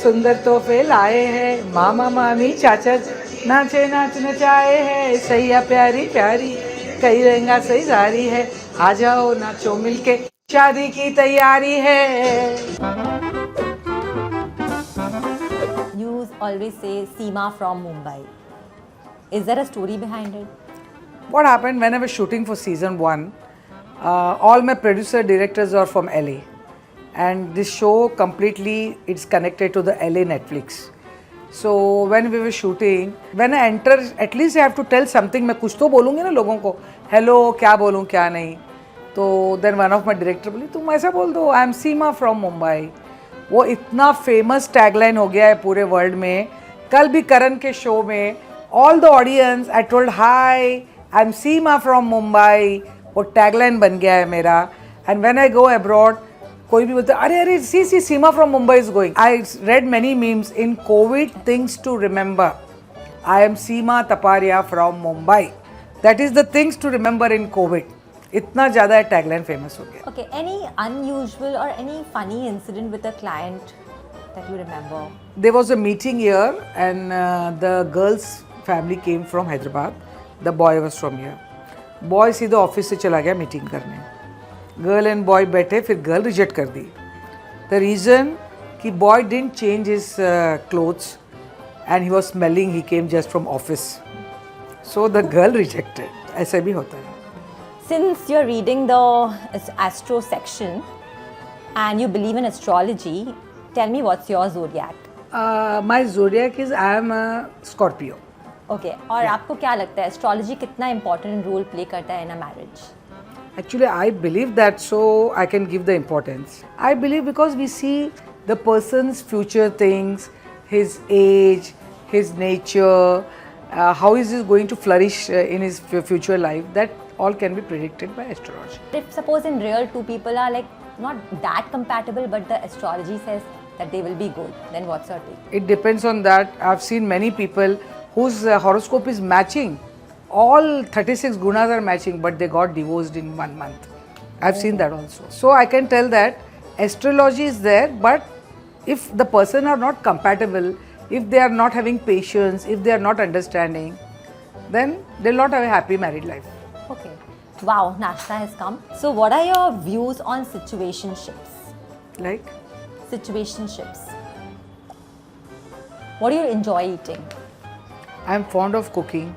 सुंदर तोहफे लाए हैं, मामा मामी चाचा नाचे नाच नचाए हैं, सैया प्यारी प्यारी कई रंगा सही जारी है, आ जाओ नाचो मिलके शादी की तैयारी है. You always say Seema from Mumbai. Is there a story behind it? What happened when I was shooting for season 1, all my producer directors are from LA, and this show completely it's connected to the LA Netflix. So when we were shooting, when I enter, at least I have to tell something. मैं कुछ तो बोलूँगी ना लोगों को, hello क्या बोलूँ क्या नहीं. तो then one of my director बोली तुम ऐसा बोल दो, I am Seema from Mumbai. वो इतना फेमस टैगलाइन हो गया है पूरे वर्ल्ड में. कल भी करण के शो में all the audience I told hi I am Seema from Mumbai, वो टैगलाइन बन गया है मेरा. And when I go abroad कोई भी बोलता अरे अरे सी Seema from Mumbai is going. I read many memes in Covid things to remember. I am Seema Tapariya from Mumbai. That is the things to remember in Covid. इतना ज़्यादा टैगलाइन फेमस हो गया. Okay, any unusual or any funny incident with a client that you remember? There was a meeting here and the girl's family came from Hyderabad. The boy was from here. Boy सीधे office से चला गया meeting करने. Girl and boy बैठे, फिर girl reject कर दी. The reason कि boy didn't change his clothes and he was smelling he came just from office. So the girl rejected. ऐसा भी होता है. Since you're reading the astro section and you believe in astrology, tell me what's your zodiac? My zodiac is I am a Scorpio. Okay, और आपको क्या लगता है astrology कितना important role play करता है in a marriage? Actually, I believe that, so I can give the importance. I believe because we see the person's future things, his age, his nature, how is he going to flourish in his future life. That all can be predicted by astrology. If suppose in real two people are like not that compatible, but the astrology says that they will be good, then what's your take? It depends on that. I've seen many people whose horoscope is matching. All 36 gunas are matching, but they got divorced in 1 month. I've seen that also. So I can tell that astrology is there, but if the person are not compatible, if they are not having patience, if they are not understanding, then they'll not have a happy married life. Okay. Wow, Nashta has come. So what are your views on situationships? Like? Situationships. What do you enjoy eating? I'm fond of cooking.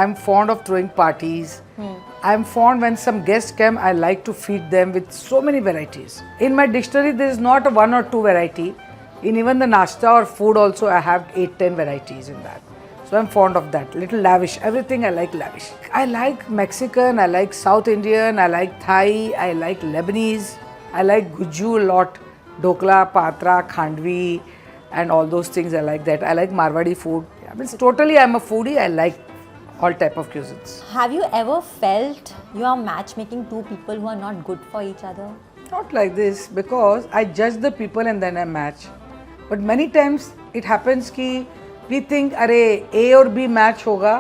I'm fond of throwing parties. I'm fond when some guests come, I like to feed them with so many varieties. In my dictionary, there is not a 1 or 2 variety. In even the nashta or food also, I have 8-10 varieties in that. So I'm fond of that. Little lavish. Everything I like lavish. I like Mexican, I like South Indian, I like Thai, I like Lebanese. I like guju a lot. Dokla, patra, khandvi and all those things I like that. I like Marwadi food. I mean, totally I'm a foodie. I like all type of cuisines. Have you ever felt you are matchmaking two people who are not good for each other? Not like this, because I judge the people and then I match. But many times it happens कि we think अरे A और B match होगा,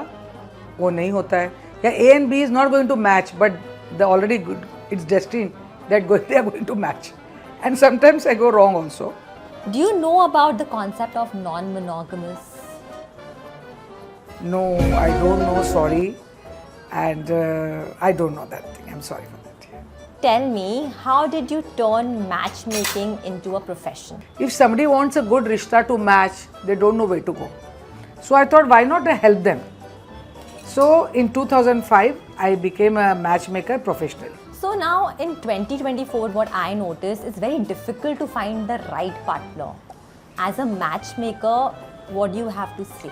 वो नहीं होता है. या A and B is not going to match, but the already good, it's destined that they are going to match. And sometimes I go wrong also. Do you know about the concept of non-monogamous? No, I don't know, sorry. And I don't know that thing. I'm sorry for that. Tell me, how did you turn matchmaking into a profession? If somebody wants a good rishta to match, they don't know where to go. So I thought, why not help them? So in 2005, I became a matchmaker professionally. So now in 2024, what I notice is very difficult to find the right partner. As a matchmaker, what do you have to say?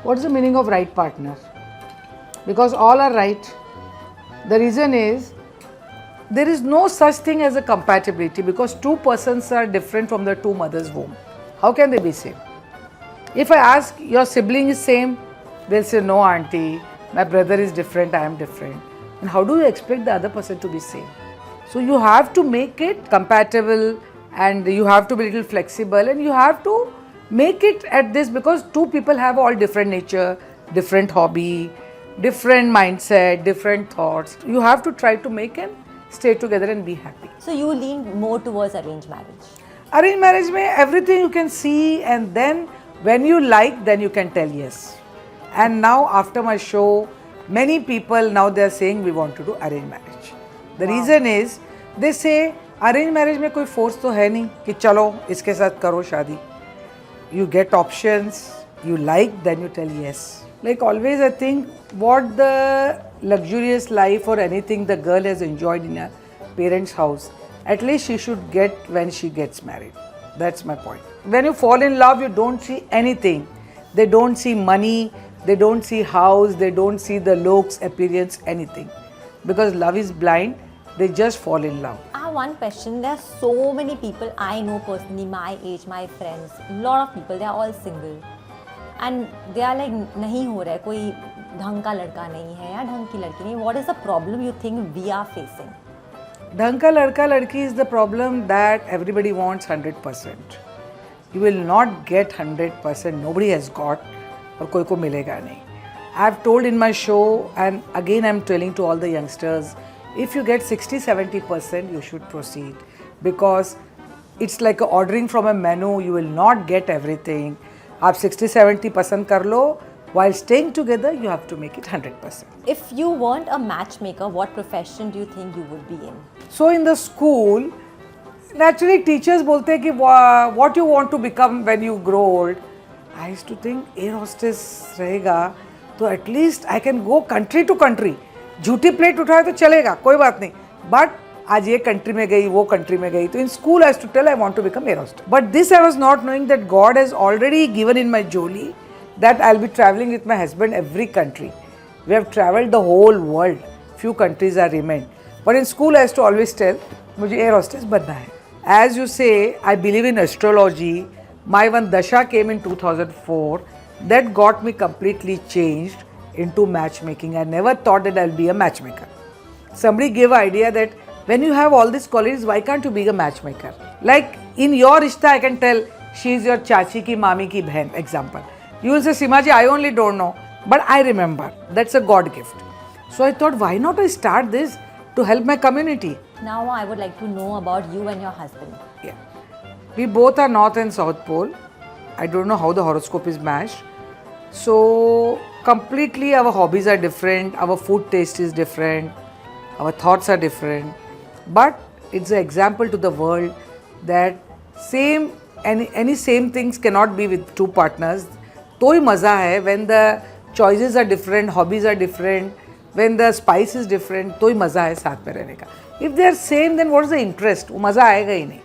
What is the meaning of right partner? Because all are right. The reason is, there is no such thing as a compatibility, because two persons are different from the two mothers' womb. How can they be same? If I ask, your sibling is same, they'll say, no auntie, my brother is different, I am different. And how do you expect the other person to be same? So you have to make it compatible, and you have to be a little flexible, and you have to make it at this, because two people have all different nature, different hobby, different mindset, different thoughts. You have to try to make and stay together and be happy. So you lean more towards arranged marriage? Arranged marriage में everything you can see, and then when you like, then you can tell yes. And now after my show, many people now they are saying we want to do arranged marriage. The reason is they say arranged marriage में कोई force तो है नहीं कि चलो इसके साथ करो शादी. You get options, you like, then you tell yes. Like always, I think what the luxurious life or anything the girl has enjoyed in her parents' house, at least she should get when she gets married. That's my point. When you fall in love, you don't see anything. They don't see money, they don't see house, they don't see the looks, appearance, anything. Because love is blind, they just fall in love. I have one question. There are so many people I know personally, my age, my friends, lot of people, they are all single. And they are like, नहीं हो रहा है, कोई ढंग का लड़का नहीं है या ढंग की लड़की नहीं. What is the problem you think we are facing? ढंग का लड़का लड़की is the problem that everybody wants 100%. You will not get 100%. Nobody has got, और कोई को मिलेगा नहीं. I have told in my show, and again I am telling to all the youngsters, if you get 60-70%, you should proceed, because it's like ordering from a menu. You will not get everything. आप 60-70% कर लो. While staying together, you have to make it 100%. If you weren't a matchmaker, what profession do you think you would be in? So in the school, naturally teachers बोलते हैं कि what you want to become when you grow old. I used to think air hostess रहेगा तो at least I can go country to country. झूठी plate उठाए तो चलेगा, कोई बात नहीं. But आज ये country में गई, वो country में गई. तो in school I used to tell I want to become air hostess. But this I was not knowing that God has already given in my joli that I'll be traveling with my husband every country. We have traveled the whole world. Few countries are remained. But in school I used to always tell, मुझे air hostess बनना है. As you say, I believe in astrology. My one dasha came in 2004. That got me completely changed into matchmaking. I never thought that I'll be a matchmaker. Somebody gave an idea that when you have all these qualities, why can't you be a matchmaker? Like in your rishta, I can tell she is your chachi ki mami ki behen, example. You will say, Simaji, I only don't know, but I remember. That's a God gift. So I thought, why not I start this to help my community? Now I would like to know about you and your husband. Yeah. We both are North and South Pole. I don't know how the horoscope is matched. So completely our hobbies are different, our food taste is different, our thoughts are different. But it's an example to the world that any same things cannot be with two partners. तो ही मज़ा है when the choices are different, hobbies are different, when the spice is different, तो ही मज़ा है साथ में रहने का. If they are same, then what is the interest? वो मज़ा आएगा ही नहीं.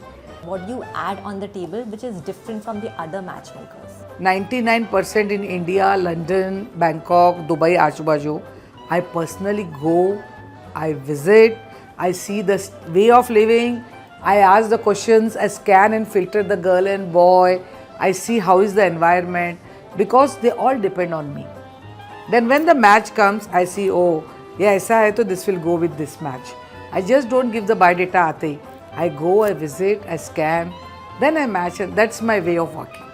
What do you add on the table which is different from the other matchmakers? 99% in India, London, Bangkok, Dubai, Achu-Baju. I personally go, I visit, I see the way of living, I ask the questions, I scan and filter the girl and boy, I see how is the environment, because they all depend on me. Then when the match comes, I see, oh, yeah, aisa hai to this will go with this match. I just don't give the biodata aate hi. I go, I visit, I scan, then I match, and that's my way of working.